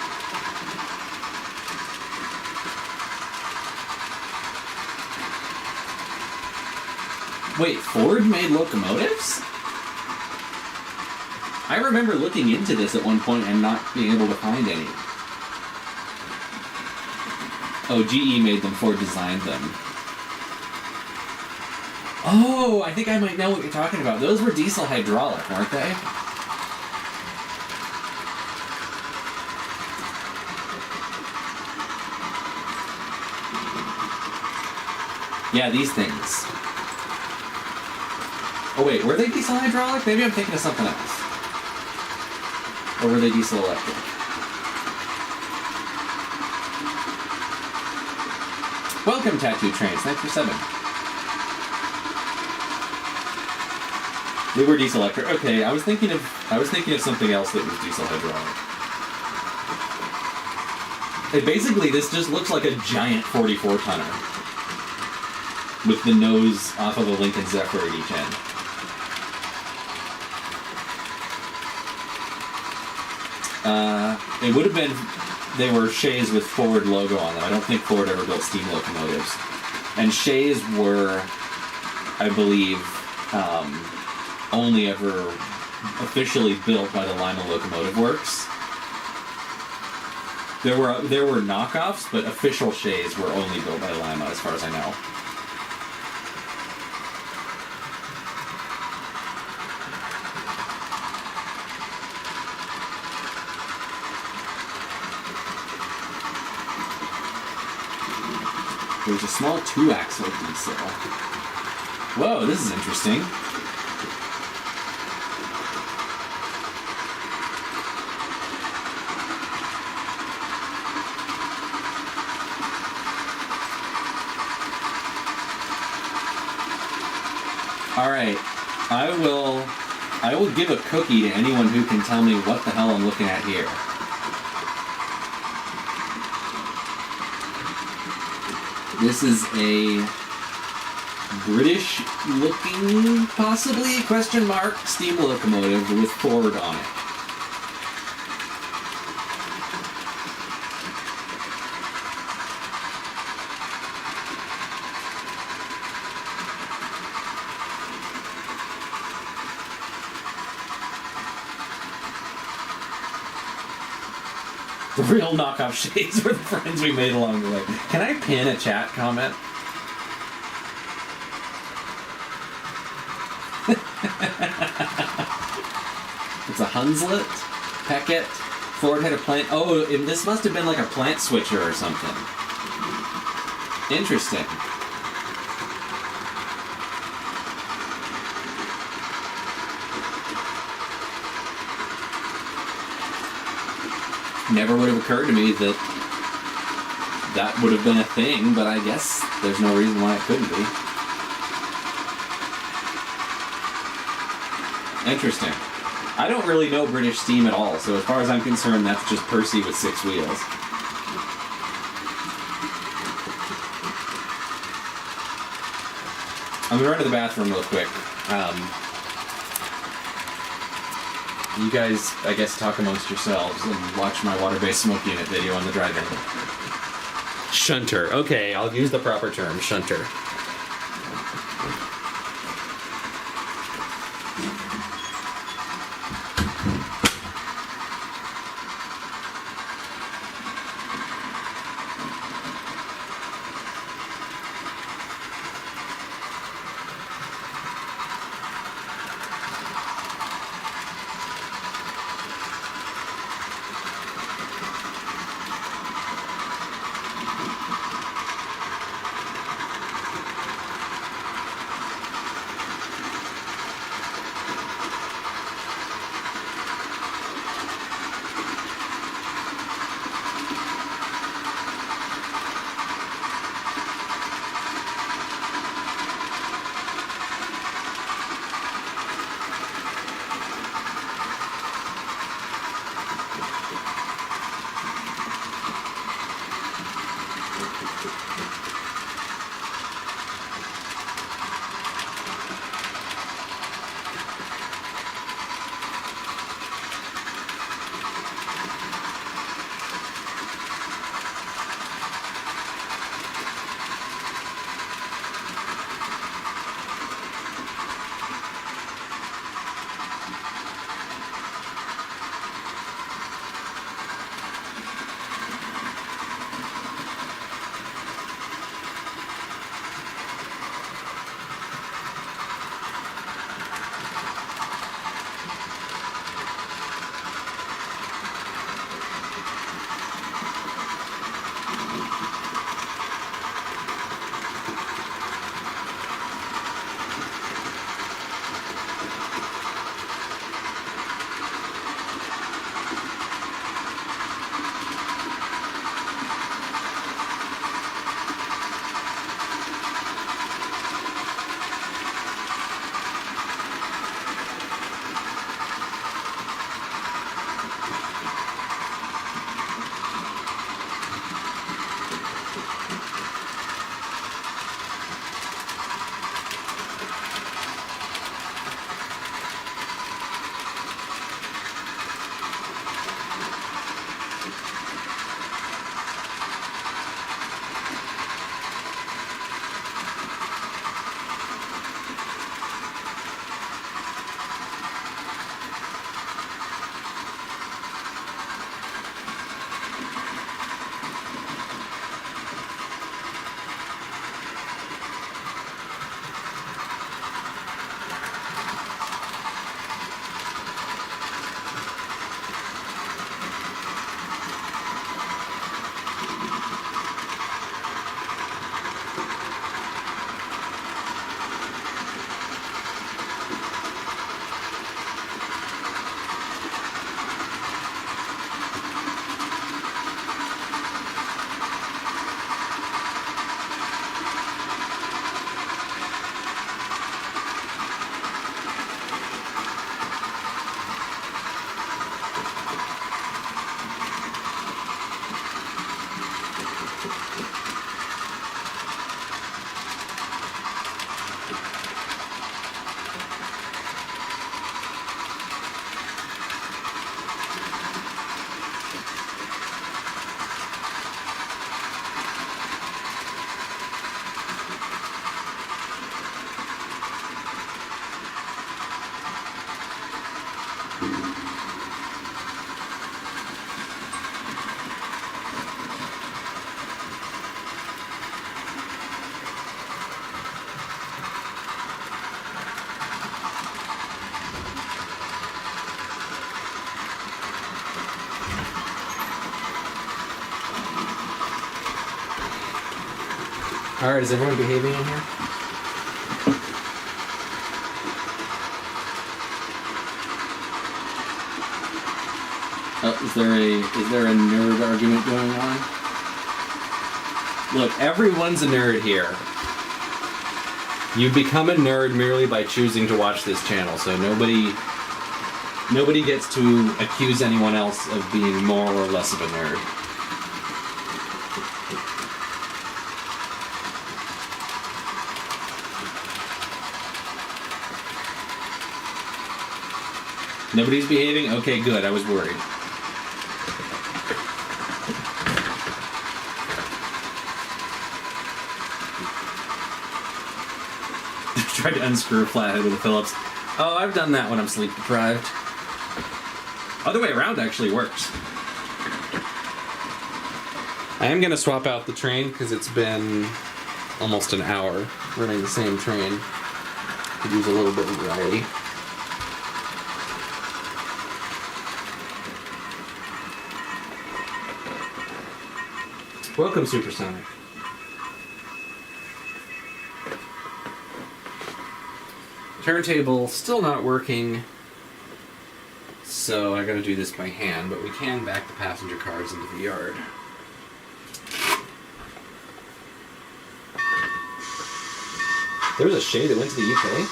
Wait, Ford made locomotives? I remember looking into this at one point and not being able to find any. Oh, GE made them, Ford designed them. Oh, I think I might know what you're talking about. Those were diesel hydraulic, weren't they? Yeah, these things. Oh wait, were they diesel hydraulic? Maybe I'm thinking of something else. Or were they diesel electric? Welcome, Tattoo Trains. Thanks for 7. They were diesel electric. Okay, I was thinking of something else that was diesel hydraulic. Basically, this just looks like a giant 44 tonner. With the nose off of a Lincoln Zephyr at each end. It would have been, they were Shays with Ford logo on them. I don't think Ford ever built steam locomotives. And Shays were, I believe, only ever officially built by the Lima Locomotive Works. There were knockoffs, but official Shays were only built by Lima, as far as I know. There's a small 2-axle diesel. Whoa, this is interesting. All right, I will give a cookie to anyone who can tell me what the hell I'm looking at here. This is a British-looking, possibly, question mark, steam locomotive with Ford on it. The real knockoff shades were the friends we made along the way. Can I pin a chat comment? It's a Hunslet, Peckett, Ford had a plant. Oh, this must have been like a plant switcher or something. Interesting. Never would have occurred to me that that would have been a thing, but I guess there's no reason why it couldn't be. Interesting. I don't really know British Steam at all, so as far as I'm concerned, that's just Percy with 6 wheels. I'm gonna run to the bathroom real quick. You guys, I guess, talk amongst yourselves and watch my water-based smoke unit video on the drive-in. Shunter. Okay, I'll use the proper term, shunter. Alright, is everyone behaving in here? Is there a nerd argument going on? Look, everyone's a nerd here. You become a nerd merely by choosing to watch this channel, so nobody gets to accuse anyone else of being more or less of a nerd. Nobody's behaving? Okay, good. I was worried. Tried to unscrew a flathead with a Phillips. Oh, I've done that when I'm sleep deprived. Other way around actually works. I am going to swap out the train because it's been almost an hour running the same train. Could use a little bit of variety. Welcome, Supersonic. Turntable still not working, so I gotta do this by hand, but we can back the passenger cars into the yard. There was a Shay that went to the UK?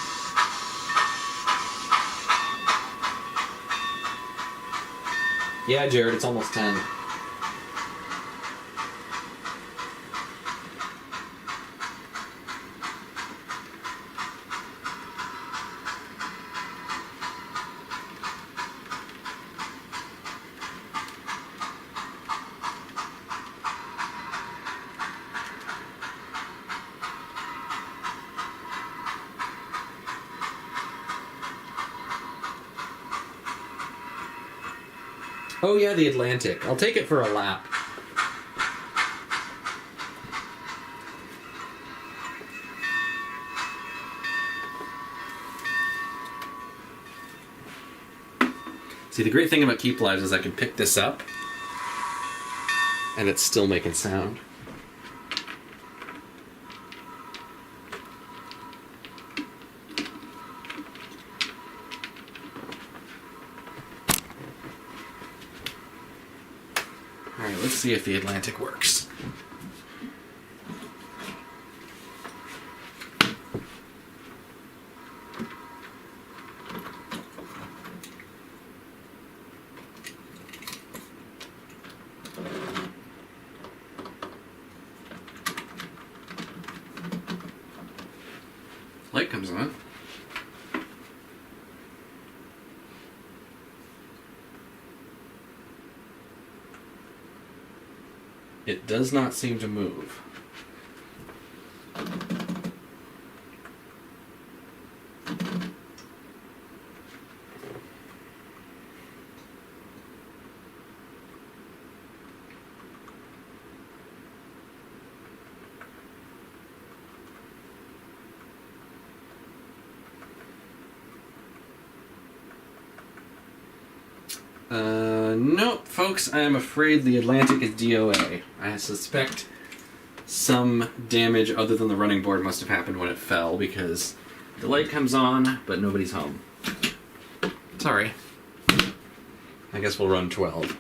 Yeah, Jared, it's almost 10. Oh yeah, the Atlantic. I'll take it for a lap. See, the great thing about Keep Lives is I can pick this up and it's still making sound. Alright, let's see if the Atlantic works. Light comes on. It does not seem to move. Nope, folks, I am afraid the Atlantic is DOA. I suspect some damage other than the running board must have happened when it fell, because the light comes on, but nobody's home. Sorry. I guess we'll run 12.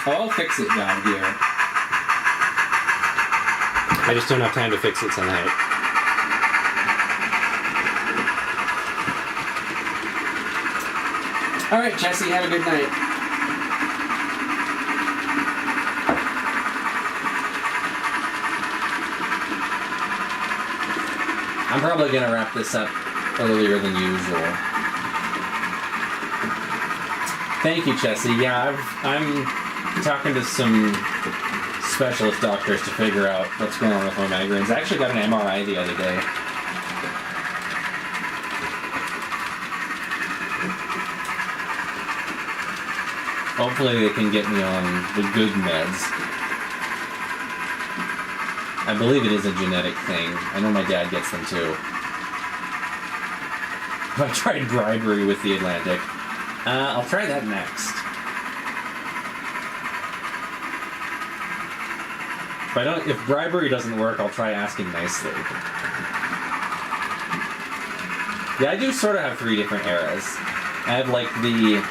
Oh, I'll fix it down here. I just don't have time to fix it tonight. Alright, Jesse, have a good night. I'm probably gonna wrap this up earlier than usual. Thank you, Chessie. Yeah, I'm talking to some specialist doctors to figure out what's going on with my migraines. I actually got an MRI the other day. Hopefully they can get me on the good meds. I believe it is a genetic thing. I know my dad gets them too. I tried bribery with the Atlantic. I'll try that next. If bribery doesn't work, I'll try asking nicely. Yeah, I do sort of have 3 different eras. I have like the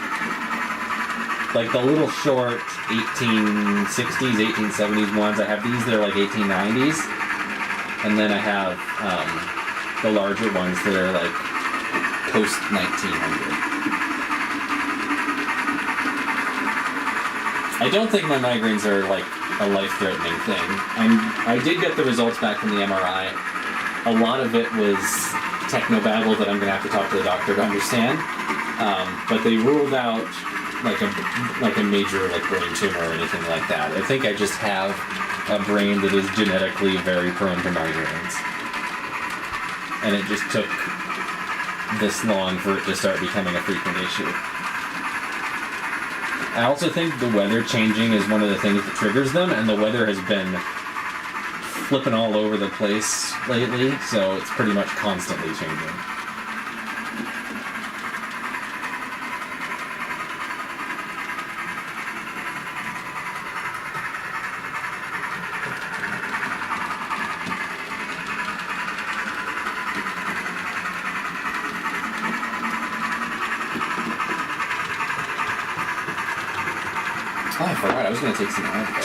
little short 1860s, 1870s ones. I have these that are like 1890s, and then I have the larger ones that are like post 1900. I don't think my migraines are like a life-threatening thing. I did get the results back from the MRI. A lot of it was technobabble that I'm going to have to talk to the doctor to understand. But they ruled out like a major like brain tumor or anything like that. I think I just have a brain that is genetically very prone to migraines. And it just took this long for it to start becoming a frequent issue. I also think the weather changing is one of the things that triggers them, and the weather has been flipping all over the place lately, so it's pretty much constantly changing. Oh, I forgot. I was going to take some Advil.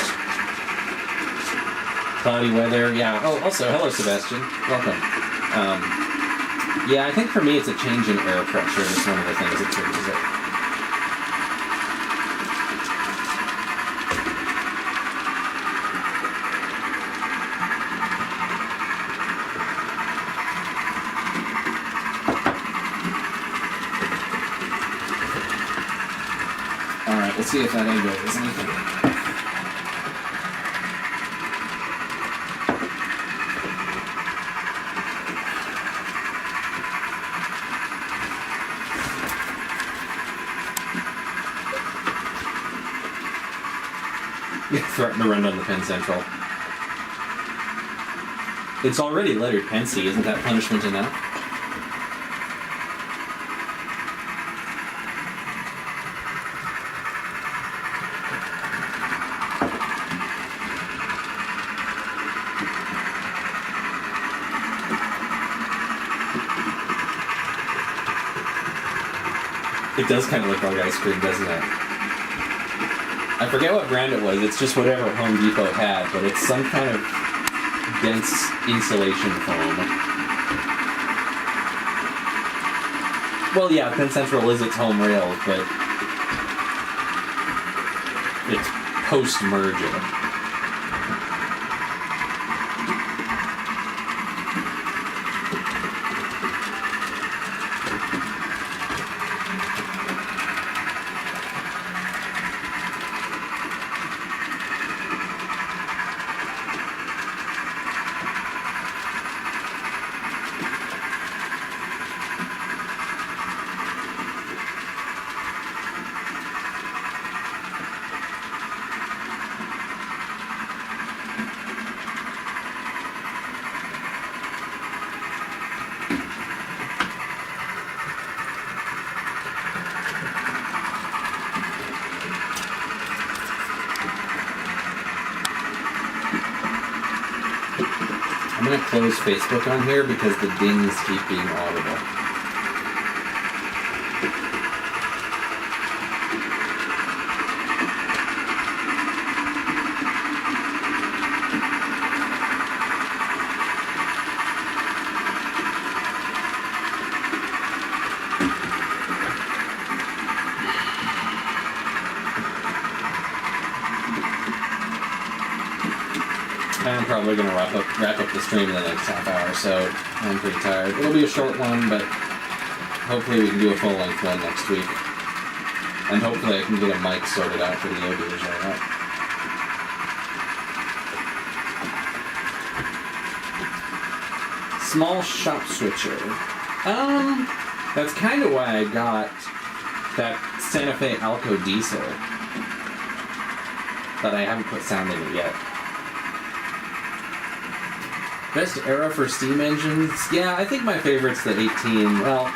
Cloudy weather, yeah. Oh, also, hello, Sebastian. Welcome. Yeah, I think for me it's a change in air pressure. That's one of the things that triggers it. Alright, let's see if that angle is anything. Threaten to run down the Penn Central. It's already lettered Pensy. Isn't that punishment enough? It does kind of look like ice cream, doesn't it? I forget what brand it was. It's just whatever Home Depot had, but it's some kind of dense insulation foam. Well, yeah, Penn Central is its home rail, but it's post-merger. I'm going to close Facebook on here because the dings keep being audible. I'm probably going to wrap up the stream in the next half hour, so I'm pretty tired. It'll be a short one, but hopefully we can do a full-length one next week. And hopefully I can get a mic sorted out for the audio genre. Small shop switcher. That's kind of why I got that Santa Fe Alco Diesel. But I haven't put sound in it yet. Best era for steam engines? Yeah, I think my favorite's the 18. Well,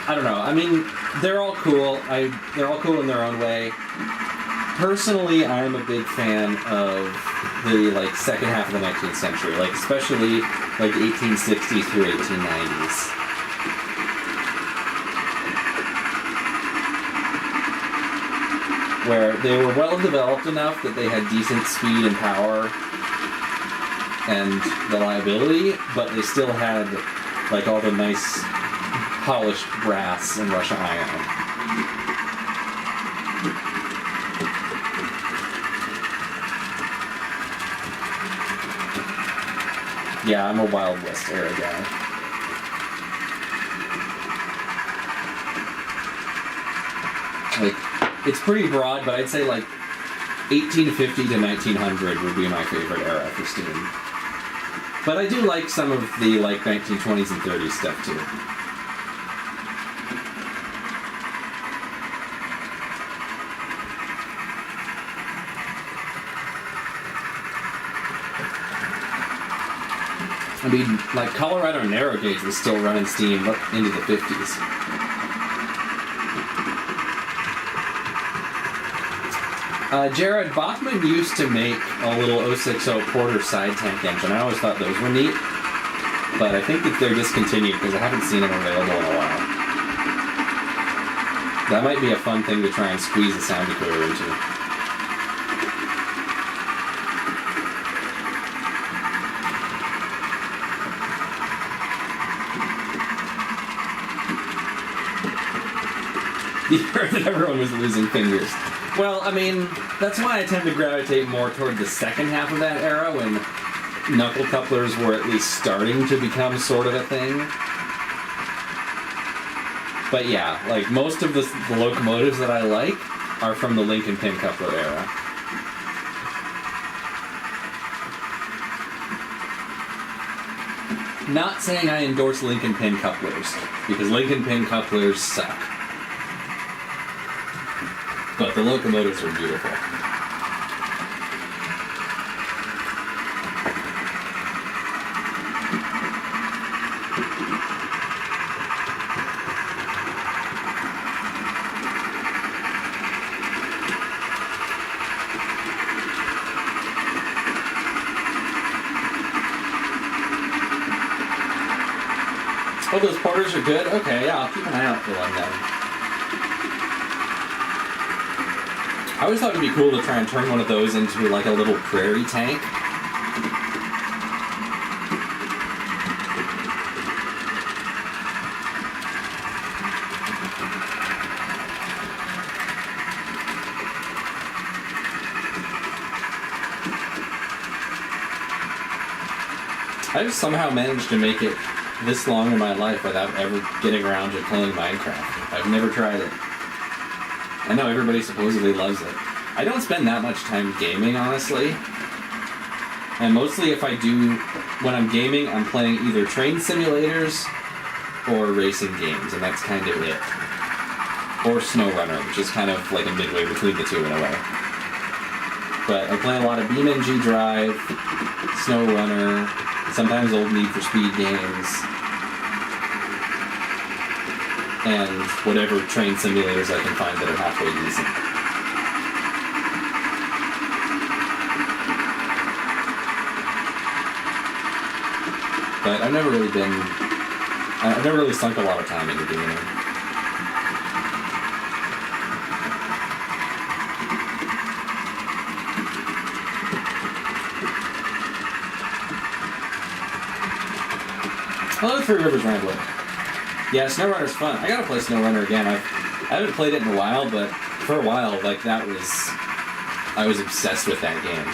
I don't know. I mean, they're all cool. They're all cool in their own way. Personally, I'm a big fan of the second half of the 19th century, especially 1860s through 1890s. Where they were well developed enough that they had decent speed and power and reliability, but they still had all the nice polished brass and Russia iron. Yeah, I'm a Wild West era guy. It's pretty broad, but I'd say 1850 to 1900 would be my favorite era for steam. But I do like some of the 1920s and 30s stuff too. I mean, Colorado narrow gauge was still running steam up into the 50s. Jared, Bachmann used to make a little 060 Porter side tank engine. I always thought those were neat, but I think that they're discontinued because I haven't seen them available in a while. That might be a fun thing to try and squeeze a sound decoder into. You heard that everyone was losing fingers. Well, I mean, that's why I tend to gravitate more toward the second half of that era when knuckle couplers were at least starting to become sort of a thing. But yeah, most of the locomotives that I like are from the Lincoln pin coupler era. Not saying I endorse Lincoln pin couplers, because Lincoln pin couplers suck. But the locomotives are beautiful. Oh, those porters are good? Okay, yeah, I'll keep an eye out for one then. I always thought it'd be cool to try and turn one of those into a little prairie tank. I just somehow managed to make it this long in my life without ever getting around to playing Minecraft. I've never tried it. I know everybody supposedly loves it. I don't spend that much time gaming, honestly. And mostly if I do, when I'm gaming, I'm playing either train simulators or racing games, and that's kind of it. Or SnowRunner, which is kind of a midway between the two in a way. But I play a lot of BeamNG Drive, SnowRunner, sometimes old Need for Speed games, and whatever train simulators I can find that are halfway decent. But I've never really sunk a lot of time into doing it. Hello, Three Rivers Rambler. Yeah, SnowRunner's fun. I gotta play SnowRunner again. I haven't played it in a while, but for a while, I was obsessed with that game.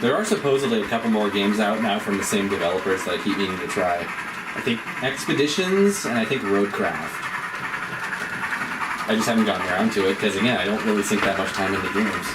There are supposedly a couple more games out now from the same developers that I keep meaning to try. I think Expeditions and I think Roadcraft. I just haven't gotten around to it because, again, I don't really sink that much time into games.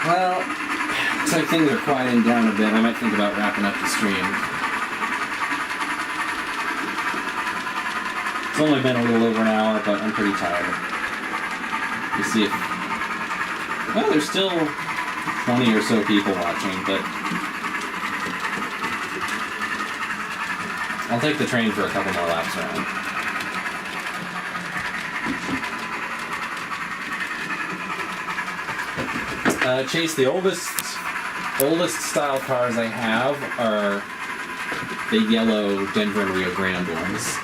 Well, looks like things are quieting down a bit. I might think about wrapping up the stream. It's only been a little over an hour, but I'm pretty tired. You see if... Well, there's still 20 or so people watching, but... I'll take the train for a couple more laps around. Chase, the oldest style cars I have are the yellow Denver and Rio Grande ones.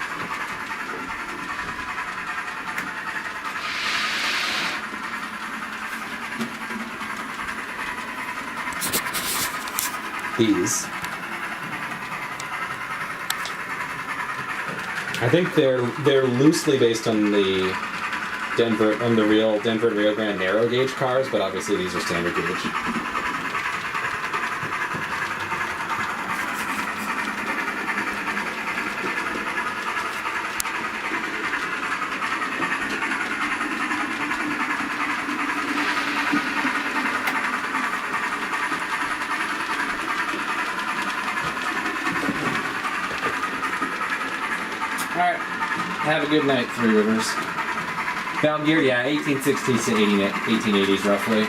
These. I think they're loosely based on the real Denver and Rio Grande narrow gauge cars, but obviously these are standard gauge. Alright, have a good night, Three Rivers. Val Gear, yeah, 1860s to 1880s roughly.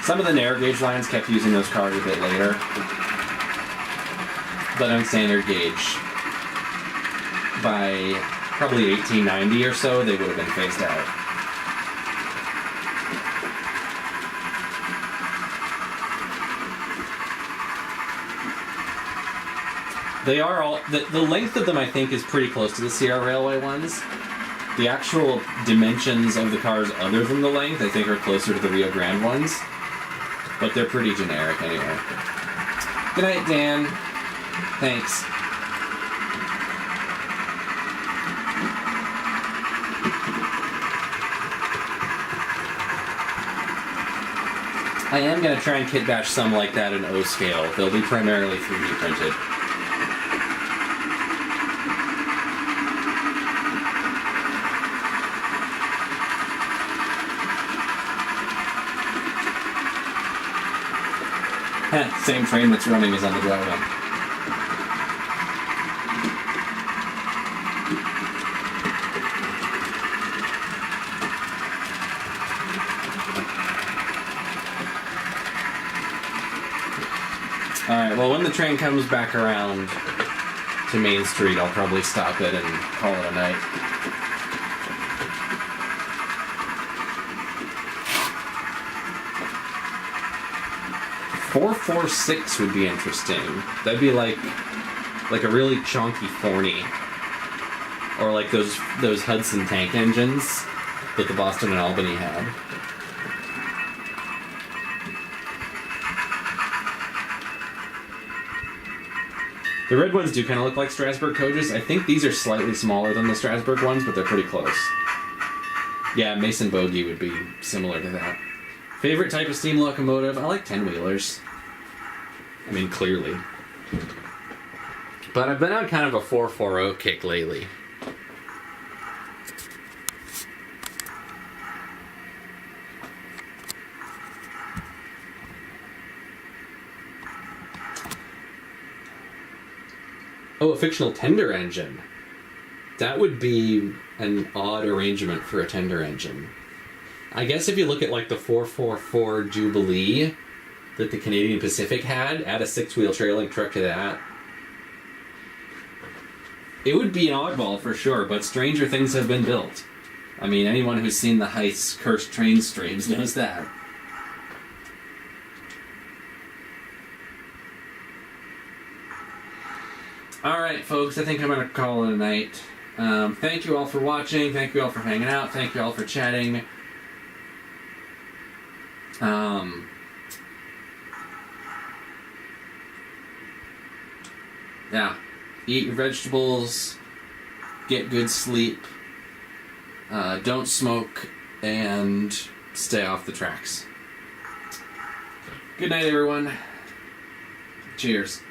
Some of the narrow gauge lines kept using those cars a bit later. But on standard gauge, by probably 1890 or so, they would have been phased out. They are all... The length of them, I think, is pretty close to the Sierra Railway ones. The actual dimensions of the cars other than the length, I think, are closer to the Rio Grande ones. But they're pretty generic anyway. Good night, Dan. Thanks. I am going to try and kit bash some like that in O scale. They'll be primarily 3D printed. Same train that's running is on the driveway. Alright, well, when the train comes back around to Main Street, I'll probably stop it and call it a night. .446 would be interesting. That'd be like a really chunky Forney, or like those Hudson tank engines that the Boston and Albany had. The red ones do kind of look like Strasbourg coaches. I think these are slightly smaller than the Strasbourg ones, but they're pretty close. Yeah, Mason Bogey would be similar to that. Favorite type of steam locomotive? I like 10-wheelers. I mean, clearly. But I've been on kind of a 440 kick lately. Oh, a fictional tender engine. That would be an odd arrangement for a tender engine. I guess if you look at like the 444 Jubilee that the Canadian Pacific had, add a 6-wheel trailing truck to that. It would be an oddball for sure, but stranger things have been built. I mean, anyone who's seen the Heist Cursed Train streams knows that. Alright, folks, I think I'm going to call it a night. Thank you all for watching. Thank you all for hanging out. Thank you all for chatting. Yeah. Eat your vegetables. Get good sleep. Don't smoke. And stay off the tracks. Good night, everyone. Cheers.